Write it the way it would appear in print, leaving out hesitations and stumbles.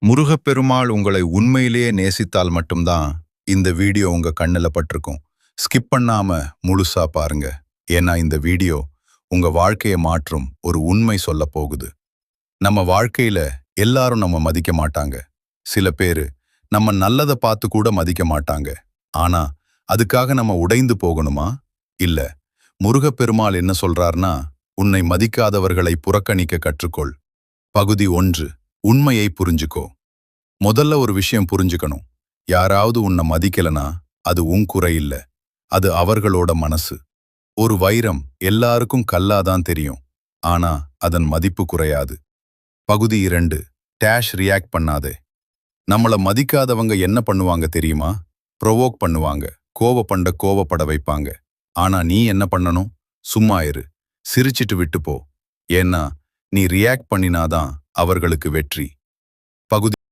முருகப்பெருமாள் உங்களை உண்மையிலேயே நேசித்தால் மட்டும்தான் இந்த வீடியோ உங்க கண்ணுல பட்டிருக்கும். ஸ்கிப் பண்ணாம முழுசா பாருங்க. ஏன்னா இந்த வீடியோ உங்க வாழ்க்கையை மாற்றும் ஒரு உண்மை சொல்ல போகுது. நம்ம வாழ்க்கையில எல்லாரும் நம்ம மதிக்க மாட்டாங்க. சில பேரு நம்ம நல்லதை பார்த்து கூட மதிக்க மாட்டாங்க. ஆனா அதுக்காக நம்ம உடைந்து போகணுமா? இல்ல. முருகப்பெருமாள் என்ன சொல்றார்னா, உன்னை மதிக்காதவர்களை புறக்கணிக்க கற்றுக்கொள். பகுதி 1. உண்மையை புரிஞ்சுக்கோ. முதல்ல ஒரு விஷயம் புரிஞ்சுக்கணும். யாராவது உன்னை மதிக்கலனா அது உன் குறை இல்ல. அது அவர்களோட மனசு. ஒரு வைரம் எல்லாருக்கும் கல்லாதான் தெரியும். ஆனா அதன் மதிப்பு குறையாது. பகுதி 2. டேஷ் ரியாக்ட் பண்ணாதே. நம்மள மதிக்காதவங்க என்ன பண்ணுவாங்க தெரியுமா? ப்ரொவோக் பண்ணுவாங்க. கோவப்பட வைப்பாங்க. ஆனா நீ என்ன பண்ணணும்? சும்மா இரு. சிரிச்சிட்டு விட்டு போ. ஏன்னா நீ ரியாக்ட் பண்ணினாதான் அவர்களுக்கு வெற்றி.